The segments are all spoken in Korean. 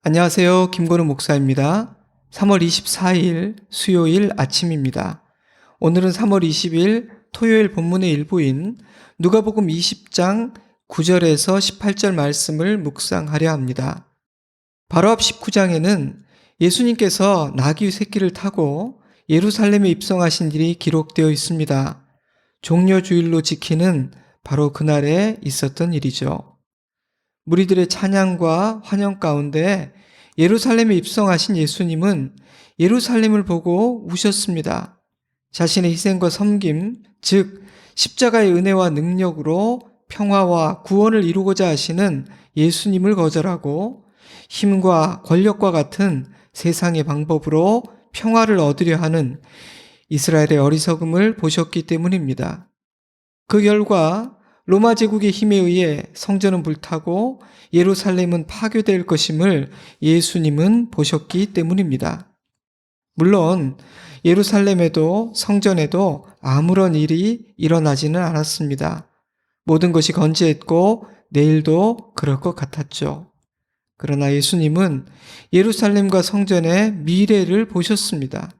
안녕하세요. 김건우 목사입니다. 3월 24일 수요일 아침입니다. 오늘은 3월 20일 토요일 본문의 일부인 누가복음 20장 9절에서 18절 말씀을 묵상하려 합니다. 바로 앞 19장에는 예수님께서 나귀 새끼를 타고 예루살렘에 입성하신 일이 기록되어 있습니다. 종려주일로 지키는 바로 그날에 있었던 일이죠. 무리들의 찬양과 환영 가운데 예루살렘에 입성하신 예수님은 예루살렘을 보고 우셨습니다. 자신의 희생과 섬김, 즉 십자가의 은혜와 능력으로 평화와 구원을 이루고자 하시는 예수님을 거절하고 힘과 권력과 같은 세상의 방법으로 평화를 얻으려 하는 이스라엘의 어리석음을 보셨기 때문입니다. 그 결과 로마 제국의 힘에 의해 성전은 불타고 예루살렘은 파괴될 것임을 예수님은 보셨기 때문입니다. 물론 예루살렘에도 성전에도 아무런 일이 일어나지는 않았습니다. 모든 것이 건재했고 내일도 그럴 것 같았죠. 그러나 예수님은 예루살렘과 성전의 미래를 보셨습니다.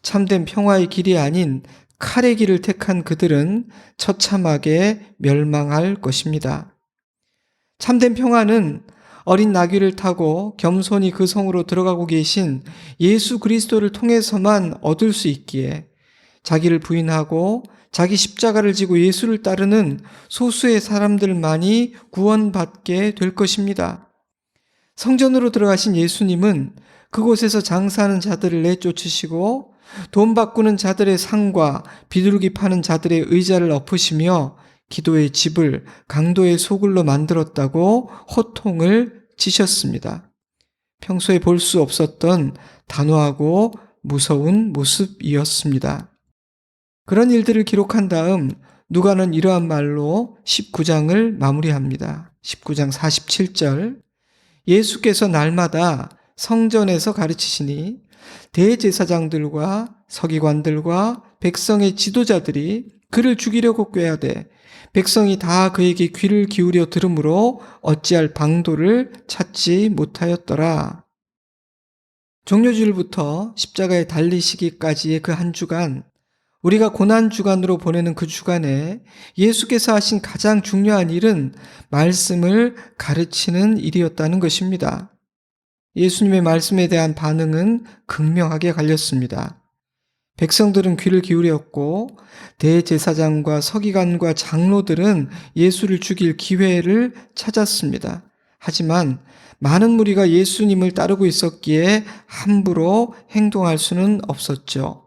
참된 평화의 길이 아닌 칼의 길을 택한 그들은 처참하게 멸망할 것입니다. 참된 평화는 어린 나귀를 타고 겸손히 그 성으로 들어가고 계신 예수 그리스도를 통해서만 얻을 수 있기에 자기를 부인하고 자기 십자가를 지고 예수를 따르는 소수의 사람들만이 구원받게 될 것입니다. 성전으로 들어가신 예수님은 그곳에서 장사하는 자들을 내쫓으시고 돈 바꾸는 자들의 상과 비둘기 파는 자들의 의자를 엎으시며 기도의 집을 강도의 소굴로 만들었다고 호통을 치셨습니다. 평소에 볼 수 없었던 단호하고 무서운 모습이었습니다. 그런 일들을 기록한 다음 누가는 이러한 말로 19장을 마무리합니다. 19장 47절 예수께서 날마다 성전에서 가르치시니 대제사장들과 서기관들과 백성의 지도자들이 그를 죽이려고 꾀하되 백성이 다 그에게 귀를 기울여 들으므로 어찌할 방도를 찾지 못하였더라. 종려주일부터 십자가에 달리시기까지의 그 한 주간, 우리가 고난주간으로 보내는 그 주간에 예수께서 하신 가장 중요한 일은 말씀을 가르치는 일이었다는 것입니다. 예수님의 말씀에 대한 반응은 극명하게 갈렸습니다. 백성들은 귀를 기울였고 대제사장과 서기관과 장로들은 예수를 죽일 기회를 찾았습니다. 하지만 많은 무리가 예수님을 따르고 있었기에 함부로 행동할 수는 없었죠.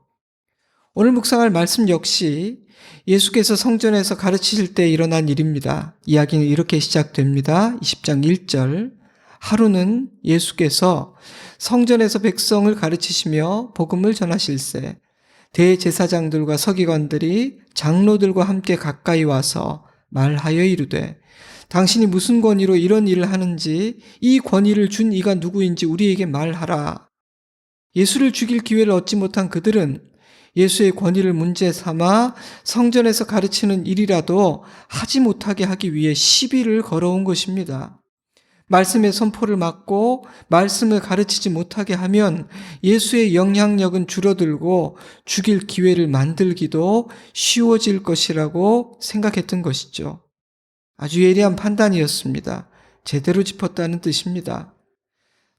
오늘 묵상할 말씀 역시 예수께서 성전에서 가르치실 때 일어난 일입니다. 이야기는 이렇게 시작됩니다. 20장 1절 하루는 예수께서 성전에서 백성을 가르치시며 복음을 전하실세 대제사장들과 서기관들이 장로들과 함께 가까이 와서 말하여 이르되 당신이 무슨 권위로 이런 일을 하는지 이 권위를 준 이가 누구인지 우리에게 말하라. 예수를 죽일 기회를 얻지 못한 그들은 예수의 권위를 문제 삼아 성전에서 가르치는 일이라도 하지 못하게 하기 위해 시비를 걸어온 것입니다. 말씀의 선포를 막고 말씀을 가르치지 못하게 하면 예수의 영향력은 줄어들고 죽일 기회를 만들기도 쉬워질 것이라고 생각했던 것이죠. 아주 예리한 판단이었습니다. 제대로 짚었다는 뜻입니다.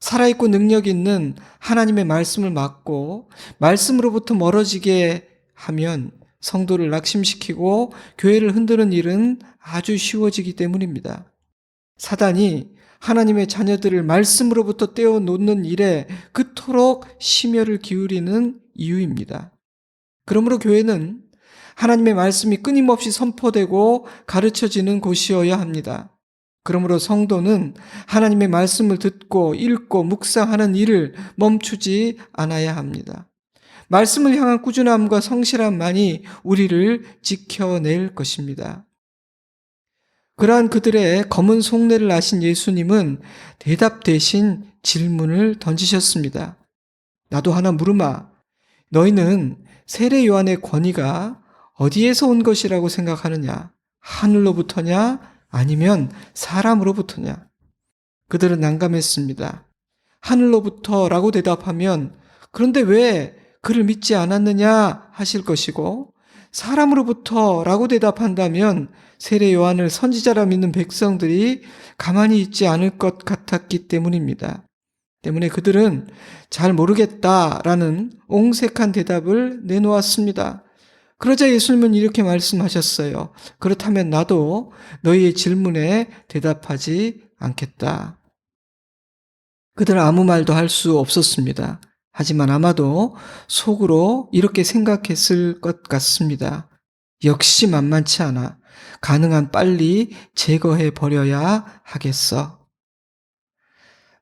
살아있고 능력 있는 하나님의 말씀을 막고 말씀으로부터 멀어지게 하면 성도를 낙심시키고 교회를 흔드는 일은 아주 쉬워지기 때문입니다. 사단이 하나님의 자녀들을 말씀으로부터 떼어놓는 일에 그토록 심혈을 기울이는 이유입니다. 그러므로 교회는 하나님의 말씀이 끊임없이 선포되고 가르쳐지는 곳이어야 합니다. 그러므로 성도는 하나님의 말씀을 듣고 읽고 묵상하는 일을 멈추지 않아야 합니다. 말씀을 향한 꾸준함과 성실함만이 우리를 지켜낼 것입니다. 그러한 그들의 검은 속내를 아신 예수님은 대답 대신 질문을 던지셨습니다. 나도 하나 물으마. 너희는 세례 요한의 권위가 어디에서 온 것이라고 생각하느냐? 하늘로부터냐? 아니면 사람으로부터냐? 그들은 난감했습니다. 하늘로부터라고 대답하면 그런데 왜 그를 믿지 않았느냐 하실 것이고, 사람으로부터라고 대답한다면 세례 요한을 선지자라 믿는 백성들이 가만히 있지 않을 것 같았기 때문입니다. 때문에 그들은 잘 모르겠다라는 옹색한 대답을 내놓았습니다. 그러자 예수님은 이렇게 말씀하셨어요. 그렇다면 나도 너희의 질문에 대답하지 않겠다. 그들은 아무 말도 할 수 없었습니다. 하지만 아마도 속으로 이렇게 생각했을 것 같습니다. 역시 만만치 않아. 가능한 빨리 제거해 버려야 하겠어.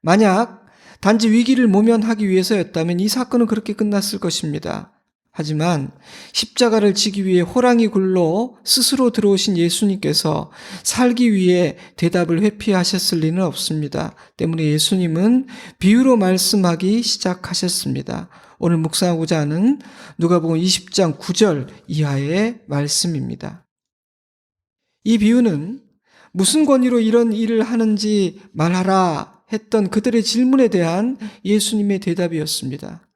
만약 단지 위기를 모면하기 위해서였다면 이 사건은 그렇게 끝났을 것입니다. 하지만 십자가를 지기 위해 호랑이 굴로 스스로 들어오신 예수님께서 살기 위해 대답을 회피하셨을 리는 없습니다. 때문에 예수님은 비유로 말씀하기 시작하셨습니다. 오늘 묵상하고자 하는 누가복음 20장 9절 이하의 말씀입니다. 이 비유는 무슨 권위로 이런 일을 하는지 말하라 했던 그들의 질문에 대한 예수님의 대답이었습니다.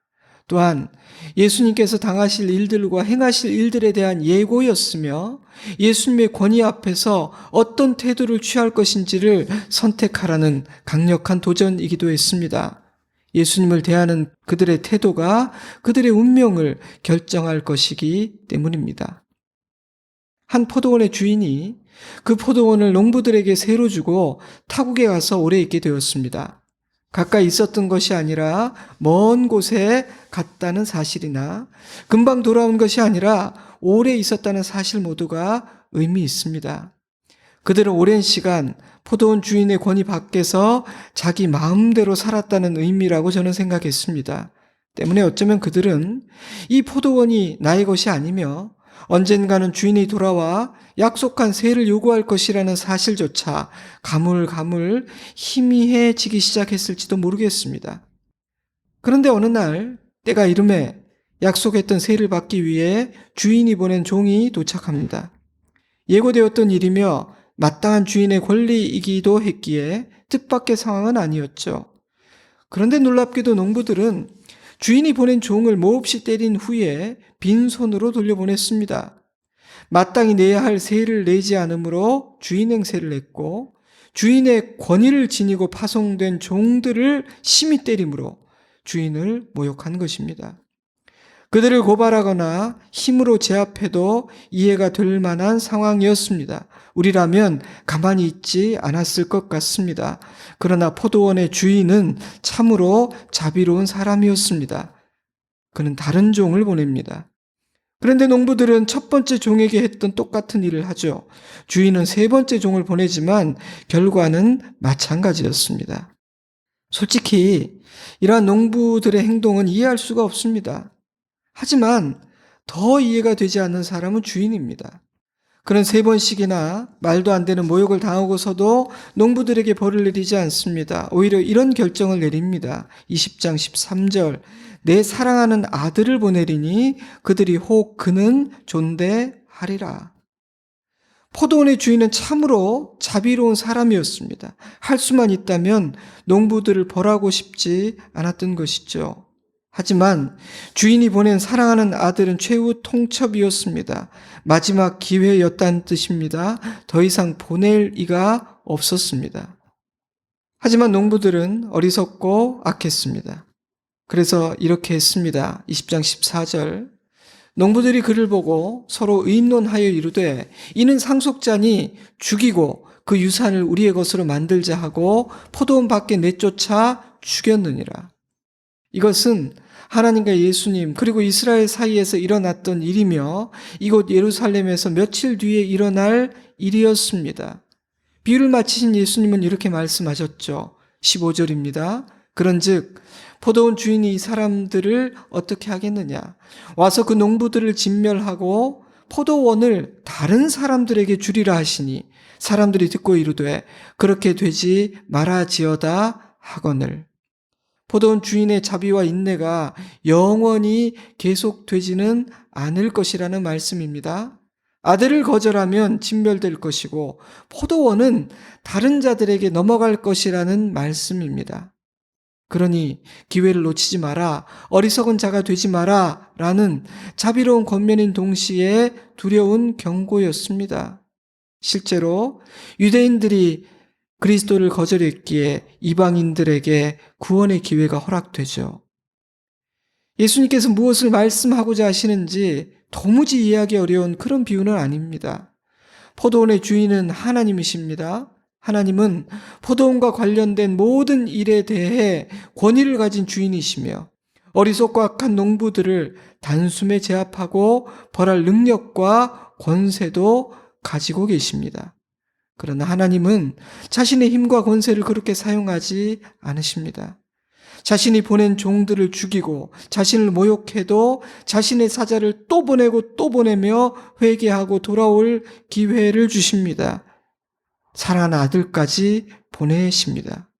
또한 예수님께서 당하실 일들과 행하실 일들에 대한 예고였으며 예수님의 권위 앞에서 어떤 태도를 취할 것인지를 선택하라는 강력한 도전이기도 했습니다. 예수님을 대하는 그들의 태도가 그들의 운명을 결정할 것이기 때문입니다. 한 포도원의 주인이 그 포도원을 농부들에게 새로 주고 타국에 가서 오래 있게 되었습니다. 가까이 있었던 것이 아니라 먼 곳에 갔다는 사실이나 금방 돌아온 것이 아니라 오래 있었다는 사실 모두가 의미 있습니다. 그들은 오랜 시간 포도원 주인의 권위 밖에서 자기 마음대로 살았다는 의미라고 저는 생각했습니다. 때문에 어쩌면 그들은 이 포도원이 나의 것이 아니며 언젠가는 주인이 돌아와 약속한 세를 요구할 것이라는 사실조차 가물가물 희미해지기 시작했을지도 모르겠습니다. 그런데 어느 날 때가 이름에 약속했던 세를 받기 위해 주인이 보낸 종이 도착합니다. 예고되었던 일이며 마땅한 주인의 권리이기도 했기에 뜻밖의 상황은 아니었죠. 그런데 놀랍게도 농부들은 주인이 보낸 종을 몹시 때린 후에 빈손으로 돌려보냈습니다. 마땅히 내야 할 세를 내지 않으므로 주인 행세를 했고, 주인의 권위를 지니고 파송된 종들을 심히 때림으로 주인을 모욕한 것입니다. 그들을 고발하거나 힘으로 제압해도 이해가 될 만한 상황이었습니다. 우리라면 가만히 있지 않았을 것 같습니다. 그러나 포도원의 주인은 참으로 자비로운 사람이었습니다. 그는 다른 종을 보냅니다. 그런데 농부들은 첫 번째 종에게 했던 똑같은 일을 하죠. 주인은 세 번째 종을 보내지만 결과는 마찬가지였습니다. 솔직히 이러한 농부들의 행동은 이해할 수가 없습니다. 하지만 더 이해가 되지 않는 사람은 주인입니다. 그는 세 번씩이나 말도 안 되는 모욕을 당하고서도 농부들에게 벌을 내리지 않습니다. 오히려 이런 결정을 내립니다. 20장 13절 내 사랑하는 아들을 보내리니 그들이 혹 그는 존대하리라. 포도원의 주인은 참으로 자비로운 사람이었습니다. 할 수만 있다면 농부들을 벌하고 싶지 않았던 것이죠. 하지만 주인이 보낸 사랑하는 아들은 최후 통첩이었습니다. 마지막 기회였다는 뜻입니다. 더 이상 보낼 이가 없었습니다. 하지만 농부들은 어리석고 악했습니다. 그래서 이렇게 했습니다. 20장 14절 농부들이 그를 보고 서로 의논하여 이르되 이는 상속자니 죽이고 그 유산을 우리의 것으로 만들자 하고 포도원 밖에 내쫓아 죽였느니라. 이것은 하나님과 예수님 그리고 이스라엘 사이에서 일어났던 일이며 이곳 예루살렘에서 며칠 뒤에 일어날 일이었습니다. 비유를 마치신 예수님은 이렇게 말씀하셨죠. 15절입니다. 그런즉 포도원 주인이 이 사람들을 어떻게 하겠느냐? 와서 그 농부들을 진멸하고 포도원을 다른 사람들에게 주리라 하시니 사람들이 듣고 이르되 그렇게 되지 말아지어다 하거늘. 포도원 주인의 자비와 인내가 영원히 계속되지는 않을 것이라는 말씀입니다. 아들을 거절하면 진멸될 것이고 포도원은 다른 자들에게 넘어갈 것이라는 말씀입니다. 그러니 기회를 놓치지 마라, 어리석은 자가 되지 마라 라는 자비로운 권면인 동시에 두려운 경고였습니다. 실제로 유대인들이 그리스도를 거절했기에 이방인들에게 구원의 기회가 허락되죠. 예수님께서 무엇을 말씀하고자 하시는지 도무지 이해하기 어려운 그런 비유는 아닙니다. 포도원의 주인은 하나님이십니다. 하나님은 포도원과 관련된 모든 일에 대해 권위를 가진 주인이시며 어리석고 악한 농부들을 단숨에 제압하고 벌할 능력과 권세도 가지고 계십니다. 그러나 하나님은 자신의 힘과 권세를 그렇게 사용하지 않으십니다. 자신이 보낸 종들을 죽이고 자신을 모욕해도 자신의 사자를 또 보내고 또 보내며 회개하고 돌아올 기회를 주십니다. 사랑하는 아들까지 보내십니다.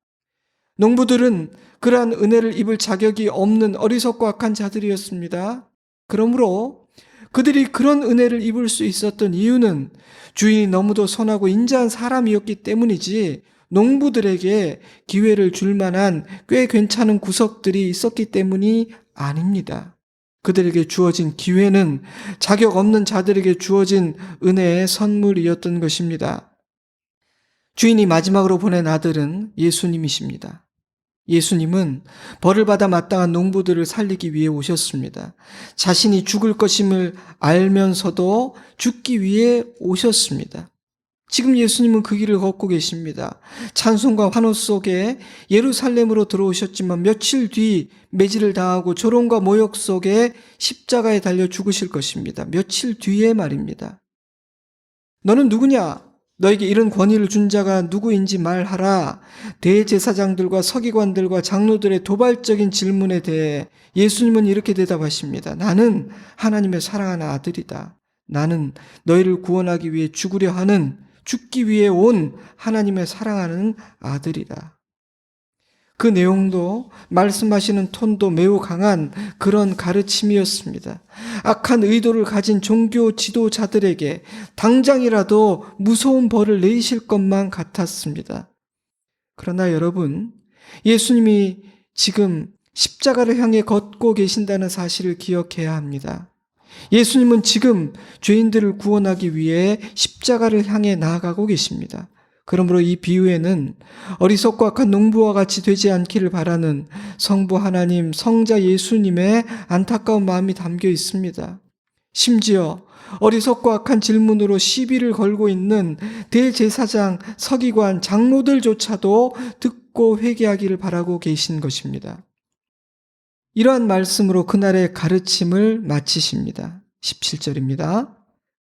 농부들은 그러한 은혜를 입을 자격이 없는 어리석고 악한 자들이었습니다. 그러므로 그들이 그런 은혜를 입을 수 있었던 이유는 주인이 너무도 선하고 인자한 사람이었기 때문이지 농부들에게 기회를 줄 만한 꽤 괜찮은 구석들이 있었기 때문이 아닙니다. 그들에게 주어진 기회는 자격 없는 자들에게 주어진 은혜의 선물이었던 것입니다. 주인이 마지막으로 보낸 아들은 예수님이십니다. 예수님은 벌을 받아 마땅한 농부들을 살리기 위해 오셨습니다. 자신이 죽을 것임을 알면서도 죽기 위해 오셨습니다. 지금 예수님은 그 길을 걷고 계십니다. 찬송과 환호 속에 예루살렘으로 들어오셨지만 며칠 뒤 매질을 당하고 조롱과 모욕 속에 십자가에 달려 죽으실 것입니다. 며칠 뒤에 말입니다. 너는 누구냐? 너에게 이런 권위를 준 자가 누구인지 말하라. 대제사장들과 서기관들과 장로들의 도발적인 질문에 대해 예수님은 이렇게 대답하십니다. 나는 하나님의 사랑하는 아들이다. 나는 너희를 구원하기 위해 죽기 위해 온 하나님의 사랑하는 아들이다. 그 내용도 말씀하시는 톤도 매우 강한 그런 가르침이었습니다. 악한 의도를 가진 종교 지도자들에게 당장이라도 무서운 벌을 내리실 것만 같았습니다. 그러나 여러분, 예수님이 지금 십자가를 향해 걷고 계신다는 사실을 기억해야 합니다. 예수님은 지금 죄인들을 구원하기 위해 십자가를 향해 나아가고 계십니다. 그러므로 이 비유에는 어리석고 악한 농부와 같이 되지 않기를 바라는 성부 하나님, 성자 예수님의 안타까운 마음이 담겨 있습니다. 심지어 어리석고 악한 질문으로 시비를 걸고 있는 대제사장, 서기관, 장로들조차도 듣고 회개하기를 바라고 계신 것입니다. 이러한 말씀으로 그날의 가르침을 마치십니다. 17절입니다.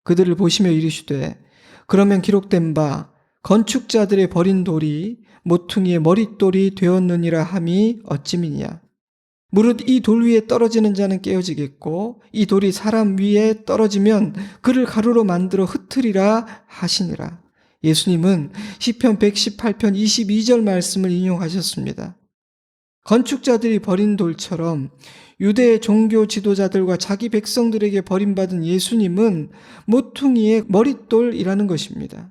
그들을 보시며 이르시되 그러면 기록된 바 건축자들의 버린 돌이 모퉁이의 머릿돌이 되었느니라 함이 어찌미냐. 무릇 이 돌 위에 떨어지는 자는 깨어지겠고 이 돌이 사람 위에 떨어지면 그를 가루로 만들어 흩으리라 하시니라. 예수님은 시편 118편 22절 말씀을 인용하셨습니다. 건축자들이 버린 돌처럼 유대의 종교 지도자들과 자기 백성들에게 버림받은 예수님은 모퉁이의 머릿돌이라는 것입니다.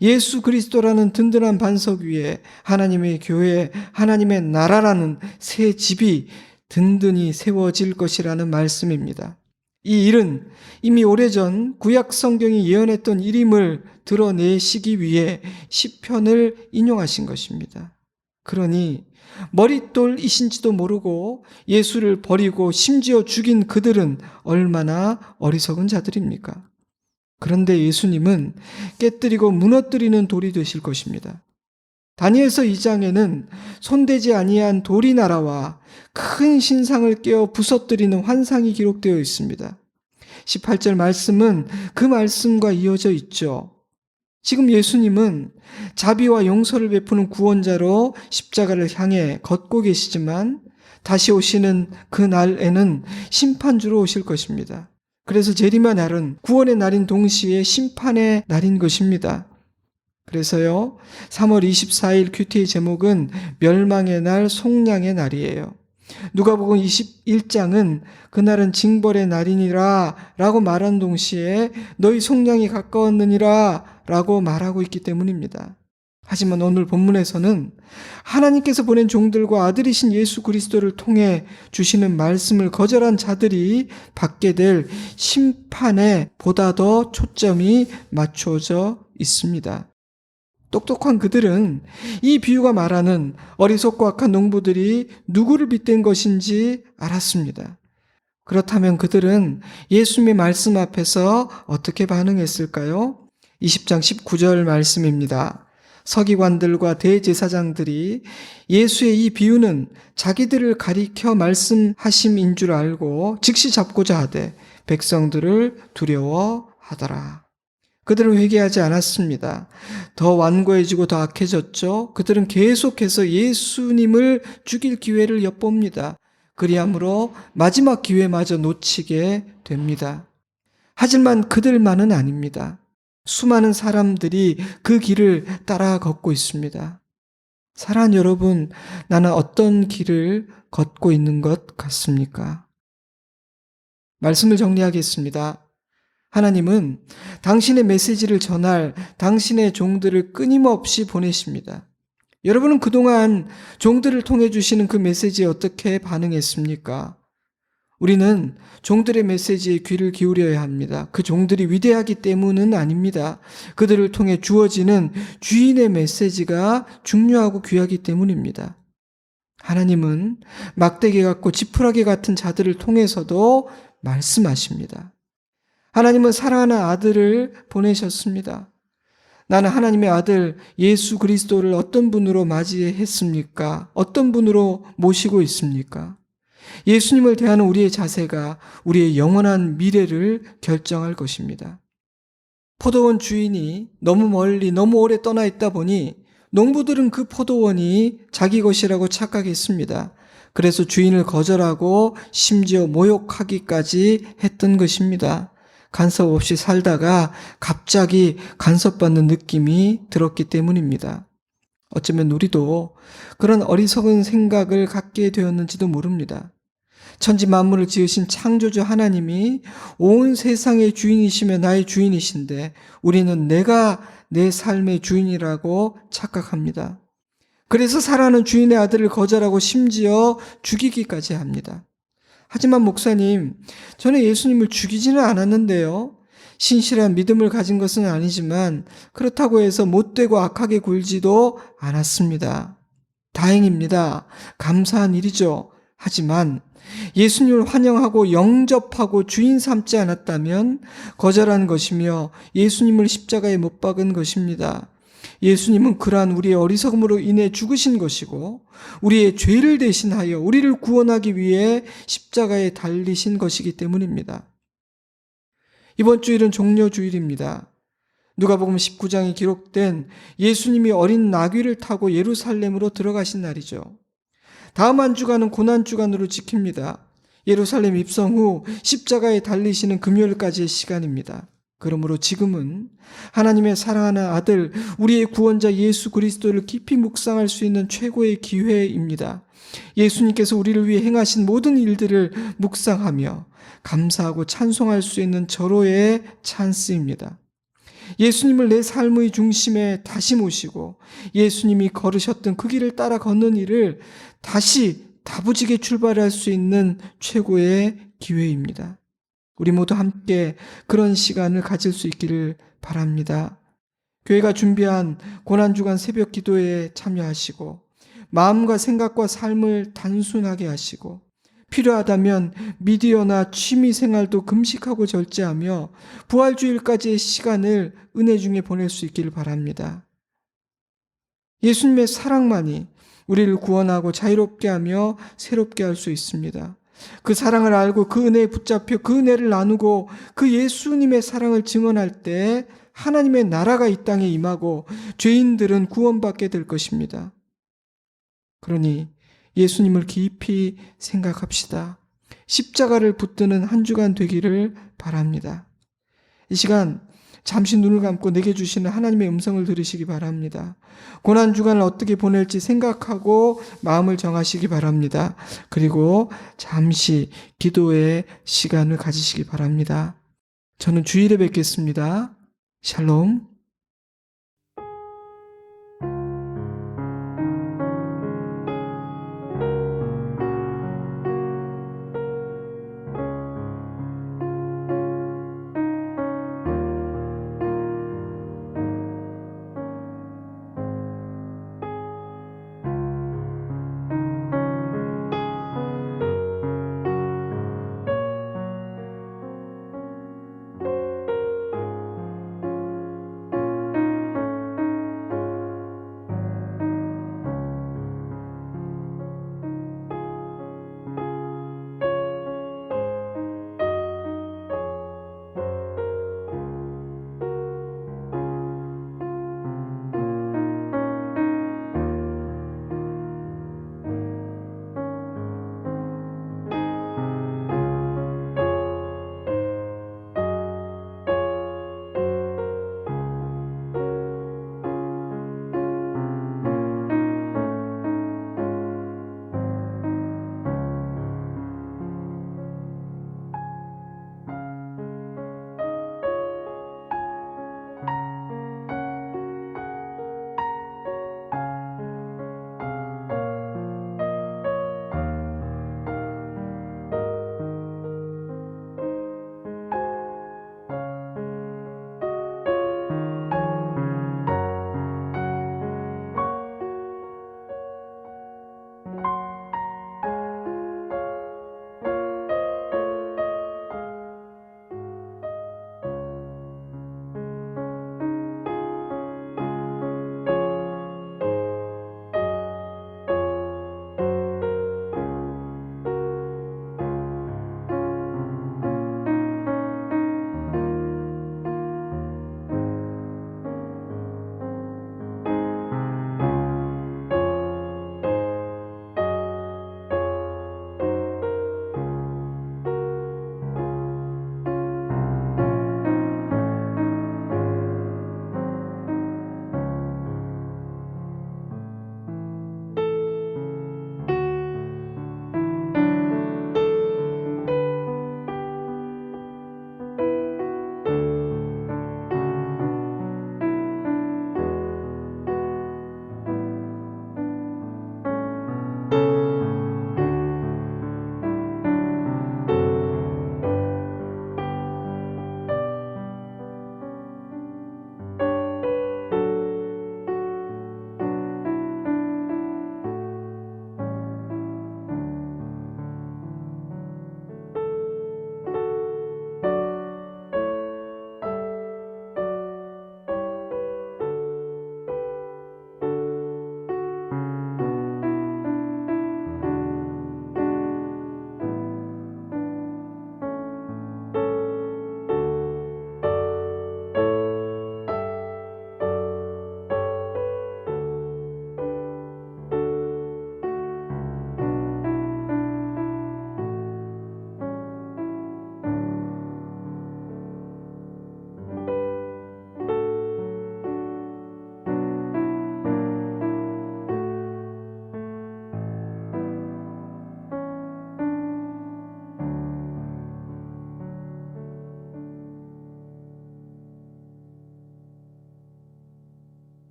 예수 그리스도라는 든든한 반석 위에 하나님의 교회, 하나님의 나라라는 새 집이 든든히 세워질 것이라는 말씀입니다. 이 일은 이미 오래전 구약 성경이 예언했던 일임을 드러내시기 위해 시편을 인용하신 것입니다. 그러니 머릿돌이신지도 모르고 예수를 버리고 심지어 죽인 그들은 얼마나 어리석은 자들입니까? 그런데 예수님은 깨뜨리고 무너뜨리는 돌이 되실 것입니다. 다니엘서 2장에는 손대지 아니한 돌이 날아와 큰 신상을 깨어 부서뜨리는 환상이 기록되어 있습니다. 18절 말씀은 그 말씀과 이어져 있죠. 지금 예수님은 자비와 용서를 베푸는 구원자로 십자가를 향해 걷고 계시지만 다시 오시는 그 날에는 심판주로 오실 것입니다. 그래서 재림의 날은 구원의 날인 동시에 심판의 날인 것입니다. 그래서요, 3월 24일 큐티의 제목은 멸망의 날, 속량의 날이에요. 누가복음 21장은 그날은 징벌의 날이니라 라고 말한 동시에 너희 속량이 가까웠느니라 라고 말하고 있기 때문입니다. 하지만 오늘 본문에서는 하나님께서 보낸 종들과 아들이신 예수 그리스도를 통해 주시는 말씀을 거절한 자들이 받게 될 심판에 보다 더 초점이 맞춰져 있습니다. 똑똑한 그들은 이 비유가 말하는 어리석고 악한 농부들이 누구를 빗댄 것인지 알았습니다. 그렇다면 그들은 예수님의 말씀 앞에서 어떻게 반응했을까요? 20장 19절 말씀입니다. 서기관들과 대제사장들이 예수의 이 비유는 자기들을 가리켜 말씀하심인 줄 알고 즉시 잡고자 하되 백성들을 두려워하더라. 그들은 회개하지 않았습니다. 더 완고해지고 더 악해졌죠. 그들은 계속해서 예수님을 죽일 기회를 엿봅니다. 그리함으로 마지막 기회마저 놓치게 됩니다. 하지만 그들만은 아닙니다. 수많은 사람들이 그 길을 따라 걷고 있습니다. 사랑하는 여러분, 나는 어떤 길을 걷고 있는 것 같습니까? 말씀을 정리하겠습니다. 하나님은 당신의 메시지를 전할 당신의 종들을 끊임없이 보내십니다. 여러분은 그동안 종들을 통해 주시는 그 메시지에 어떻게 반응했습니까? 우리는 종들의 메시지에 귀를 기울여야 합니다. 그 종들이 위대하기 때문은 아닙니다. 그들을 통해 주어지는 주인의 메시지가 중요하고 귀하기 때문입니다. 하나님은 막대기 같고 지푸라기 같은 자들을 통해서도 말씀하십니다. 하나님은 사랑하는 아들을 보내셨습니다. 나는 하나님의 아들 예수 그리스도를 어떤 분으로 맞이했습니까? 어떤 분으로 모시고 있습니까? 예수님을 대하는 우리의 자세가 우리의 영원한 미래를 결정할 것입니다. 포도원 주인이 너무 멀리 너무 오래 떠나 있다 보니 농부들은 그 포도원이 자기 것이라고 착각했습니다. 그래서 주인을 거절하고 심지어 모욕하기까지 했던 것입니다. 간섭 없이 살다가 갑자기 간섭받는 느낌이 들었기 때문입니다. 어쩌면 우리도 그런 어리석은 생각을 갖게 되었는지도 모릅니다. 천지 만물을 지으신 창조주 하나님이 온 세상의 주인이시며 나의 주인이신데 우리는 내가 내 삶의 주인이라고 착각합니다. 그래서 사랑하는 주인의 아들을 거절하고 심지어 죽이기까지 합니다. 하지만 목사님, 저는 예수님을 죽이지는 않았는데요. 신실한 믿음을 가진 것은 아니지만 그렇다고 해서 못되고 악하게 굴지도 않았습니다. 다행입니다. 감사한 일이죠. 하지만 예수님을 환영하고 영접하고 주인 삼지 않았다면 거절한 것이며 예수님을 십자가에 못 박은 것입니다. 예수님은 그러한 우리의 어리석음으로 인해 죽으신 것이고 우리의 죄를 대신하여 우리를 구원하기 위해 십자가에 달리신 것이기 때문입니다. 이번 주일은 종려주일입니다. 누가복음 19장에 기록된 예수님이 어린 나귀를 타고 예루살렘으로 들어가신 날이죠. 다음 한 주간은 고난주간으로 지킵니다. 예루살렘 입성 후 십자가에 달리시는 금요일까지의 시간입니다. 그러므로 지금은 하나님의 사랑하는 아들, 우리의 구원자 예수 그리스도를 깊이 묵상할 수 있는 최고의 기회입니다. 예수님께서 우리를 위해 행하신 모든 일들을 묵상하며 감사하고 찬송할 수 있는 절호의 찬스입니다. 예수님을 내 삶의 중심에 다시 모시고 예수님이 걸으셨던 그 길을 따라 걷는 일을 다시 다부지게 출발할 수 있는 최고의 기회입니다. 우리 모두 함께 그런 시간을 가질 수 있기를 바랍니다. 교회가 준비한 고난주간 새벽 기도에 참여하시고 마음과 생각과 삶을 단순하게 하시고 필요하다면 미디어나 취미생활도 금식하고 절제하며 부활주일까지의 시간을 은혜 중에 보낼 수 있기를 바랍니다. 예수님의 사랑만이 우리를 구원하고 자유롭게 하며 새롭게 할 수 있습니다. 그 사랑을 알고 그 은혜에 붙잡혀 그 은혜를 나누고 그 예수님의 사랑을 증언할 때 하나님의 나라가 이 땅에 임하고 죄인들은 구원받게 될 것입니다. 그러니 예수님을 깊이 생각합시다. 십자가를 붙드는 한 주간 되기를 바랍니다. 이 시간 잠시 눈을 감고 내게 주시는 하나님의 음성을 들으시기 바랍니다. 고난주간을 어떻게 보낼지 생각하고 마음을 정하시기 바랍니다. 그리고 잠시 기도의 시간을 가지시기 바랍니다. 저는 주일에 뵙겠습니다. 샬롬.